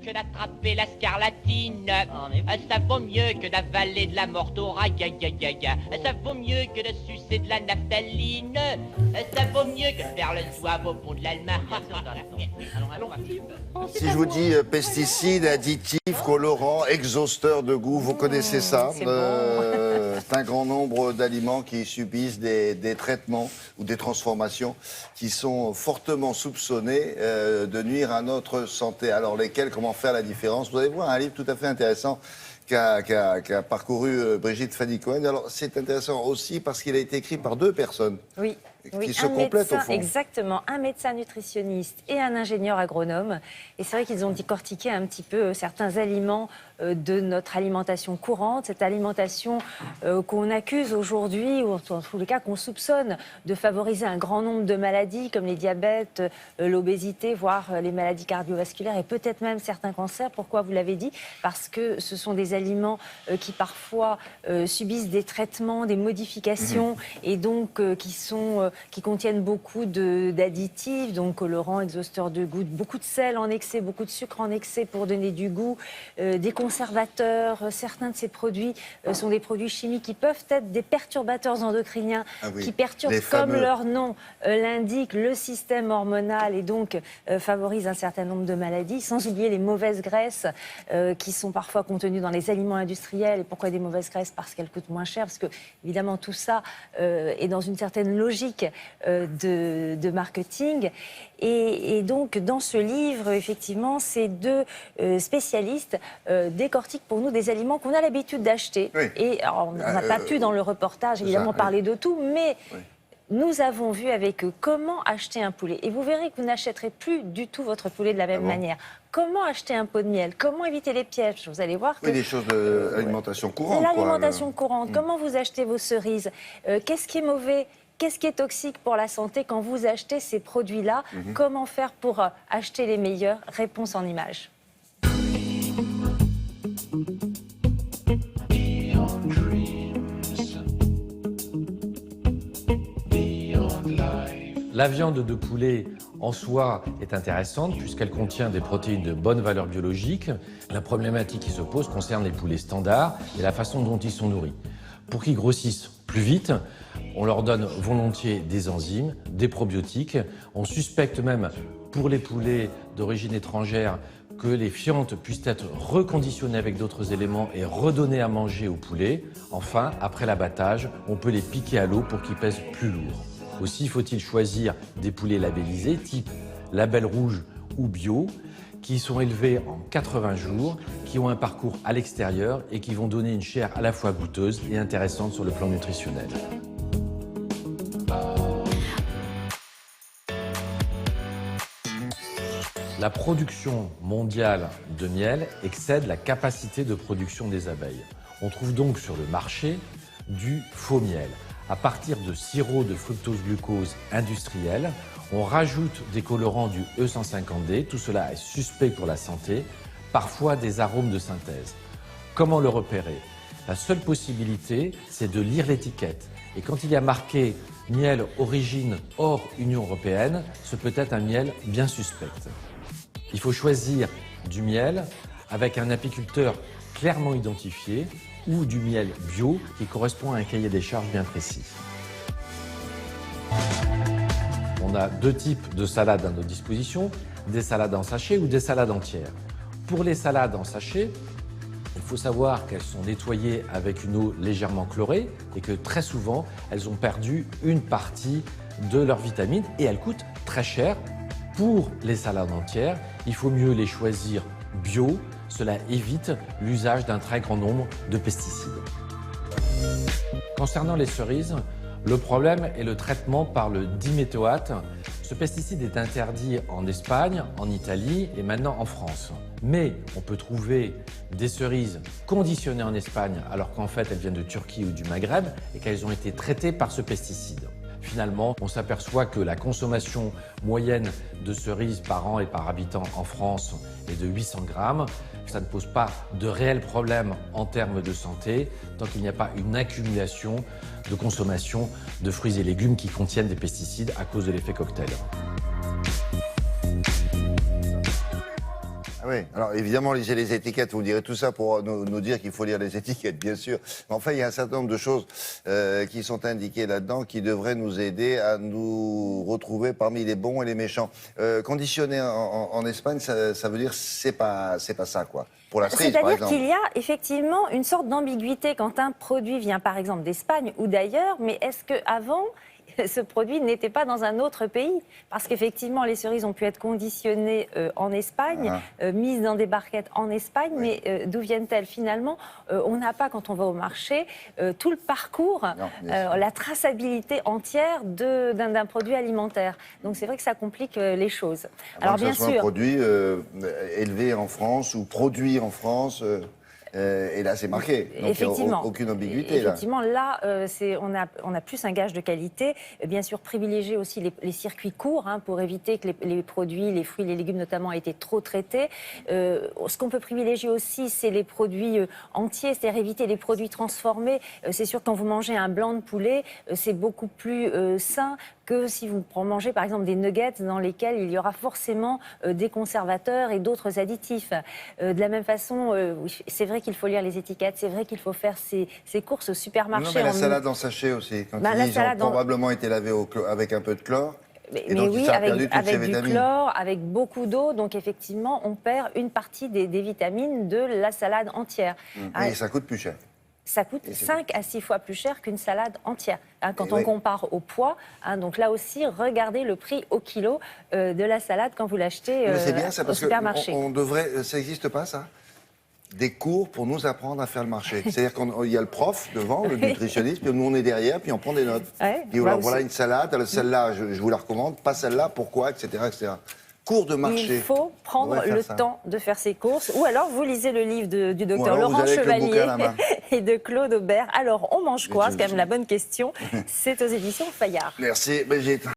que d'attraper la scarlatine. Ça vaut mieux que d'avaler de la mortora. Ça vaut mieux que de sucer de la naphtaline. Ça vaut mieux que de faire le zouave au fond de l'Allemagne. Si je vous dis pesticides, additifs, colorants, exhausteurs de goût, vous connaissez ça. C'est un grand nombre d'aliments qui subissent des traitements ou des transformations qui sont fortement soupçonnés de nuire à notre santé. Alors lesquels, comment faire la différence? Vous allez voir un livre tout à fait intéressant qu'a parcouru Brigitte Fanny-Cohen. Alors c'est intéressant aussi parce qu'il a été écrit par deux personnes. Oui. Qui se complètent au fond. Exactement, un médecin nutritionniste et un ingénieur agronome. Et c'est vrai qu'ils ont décortiqué un petit peu certains aliments de notre alimentation courante, cette alimentation qu'on accuse aujourd'hui, ou en tous les cas qu'on soupçonne de favoriser un grand nombre de maladies comme les diabètes, l'obésité, voire les maladies cardiovasculaires et peut-être même certains cancers. Pourquoi vous l'avez dit? Parce que ce sont des aliments qui parfois subissent des traitements, des modifications et donc qui contiennent beaucoup d'additifs, donc colorants, exhausteurs de goût, beaucoup de sel en excès, beaucoup de sucre en excès pour donner du goût, des conservateurs. Certains de ces produits sont des produits chimiques qui peuvent être des perturbateurs endocriniens, qui perturbent, comme leur nom l'indique, le système hormonal et donc favorisent un certain nombre de maladies, sans oublier les mauvaises graisses qui sont parfois contenues dans les aliments industriels. Et pourquoi des mauvaises graisses? Parce qu'elles coûtent moins cher, parce que évidemment tout ça est dans une certaine logique de marketing. Et donc, dans ce livre, effectivement, ces deux spécialistes décortiquent pour nous des aliments qu'on a l'habitude d'acheter. Oui. Et alors, on n'a pas pu, dans le reportage, évidemment, parler de tout, mais nous avons vu avec eux comment acheter un poulet. Et vous verrez que vous n'achèterez plus du tout votre poulet de la même manière. Comment acheter un pot de miel? Comment éviter les pièges? Vous allez voir que... Oui, des choses de l'alimentation courante. L'alimentation courante. Comment vous achetez vos cerises? Qu'est-ce qui est mauvais? Qu'est-ce qui est toxique pour la santé quand vous achetez ces produits-là? Comment faire pour acheter les meilleurs? Réponse en images. La viande de poulet en soi est intéressante puisqu'elle contient des protéines de bonne valeur biologique. La problématique qui se pose concerne les poulets standards et la façon dont ils sont nourris. Pour qu'ils grossissent plus vite, on leur donne volontiers des enzymes, des probiotiques. On suspecte même pour les poulets d'origine étrangère que les fientes puissent être reconditionnées avec d'autres éléments et redonnées à manger aux poulets. Enfin, après l'abattage, on peut les piquer à l'eau pour qu'ils pèsent plus lourd. Aussi faut-il choisir des poulets labellisés type label rouge ou bio, qui sont élevés en 80 jours, qui ont un parcours à l'extérieur et qui vont donner une chair à la fois goûteuse et intéressante sur le plan nutritionnel. La production mondiale de miel excède la capacité de production des abeilles. On trouve donc sur le marché du faux miel. À partir de sirop de fructose-glucose industriel, on rajoute des colorants du E150D, tout cela est suspect pour la santé, parfois des arômes de synthèse. Comment le repérer? La seule possibilité, c'est de lire l'étiquette. Et quand il y a marqué « miel origine hors Union européenne », ce peut être un miel bien suspect. Il faut choisir du miel avec un apiculteur clairement identifié ou du miel bio qui correspond à un cahier des charges bien précis. On a deux types de salades à notre disposition, des salades en sachet ou des salades entières. Pour les salades en sachet, il faut savoir qu'elles sont nettoyées avec une eau légèrement chlorée et que très souvent, elles ont perdu une partie de leurs vitamines et elles coûtent très cher. Pour les salades entières, il faut mieux les choisir bio. Cela évite l'usage d'un très grand nombre de pesticides. Concernant les cerises, le problème est le traitement par le diméthoate. Ce pesticide est interdit en Espagne, en Italie et maintenant en France. Mais on peut trouver des cerises conditionnées en Espagne alors qu'en fait elles viennent de Turquie ou du Maghreb et qu'elles ont été traitées par ce pesticide. Finalement, on s'aperçoit que la consommation moyenne de cerises par an et par habitant en France est de 800 grammes. Ça ne pose pas de réels problèmes en termes de santé tant qu'il n'y a pas une accumulation de consommation de fruits et légumes qui contiennent des pesticides à cause de l'effet cocktail. Ah oui, alors évidemment, lisez les étiquettes, vous direz tout ça pour nous dire qu'il faut lire les étiquettes, bien sûr. Mais enfin, il y a un certain nombre de choses qui sont indiquées là-dedans qui devraient nous aider à nous retrouver parmi les bons et les méchants. Conditionné en Espagne, ça veut dire c'est pas ça, quoi. Pour la cerise, par C'est-à-dire exemple. qu'il y a effectivement une sorte d'ambiguïté quand un produit vient par exemple d'Espagne ou d'ailleurs, mais est-ce qu'avant, ce produit n'était pas dans un autre pays? Parce qu'effectivement, les cerises ont pu être conditionnées en Espagne, mises dans des barquettes en Espagne, mais d'où viennent-elles finalement? On n'a pas, quand on va au marché, tout le parcours, la traçabilité entière d'un produit alimentaire. Donc c'est vrai que ça complique les choses. Alors bien sûr, un produit élevé en France ou produit en France. Et là, c'est marqué. Donc, effectivement. Il n'y a aucune ambiguïté. Effectivement, là, on a plus un gage de qualité. Bien sûr, privilégier aussi les circuits courts pour éviter que les produits, les fruits, les légumes notamment, aient été trop traités. Ce qu'on peut privilégier aussi, c'est les produits entiers, c'est-à-dire éviter les produits transformés. C'est sûr, quand vous mangez un blanc de poulet, c'est beaucoup plus sain que si vous mangez par exemple des nuggets dans lesquels il y aura forcément des conservateurs et d'autres additifs. De la même façon, c'est vrai qu'il faut lire les étiquettes, c'est vrai qu'il faut faire ses courses au supermarché. Non, mais la salade en sachet aussi, quand ils disent ont probablement été lavés avec un peu de chlore. Mais oui, avec du chlore, avec beaucoup d'eau, donc effectivement, on perd une partie des vitamines de la salade entière. Et ça coûte plus cher. Ça coûte 5 à 6 fois plus cher qu'une salade entière. Quand on compare au poids, donc là aussi, regardez le prix au kilo de la salade quand vous l'achetez au supermarché. On devrait, ça n'existe pas ça? Des cours pour nous apprendre à faire le marché. C'est-à-dire qu'il y a le prof devant, le nutritionniste, puis nous on est derrière, puis on prend des notes. Puis voilà une salade, celle-là je vous la recommande, pas celle-là, pourquoi, etc., etc. Cours de marché. Il faut prendre le temps de faire ses courses. Ou alors, vous lisez le livre du docteur Laurent Chevalier et de Claude Aubert. Alors, on mange quoi? C'est quand même la bonne question. C'est aux éditions Fayard. Merci.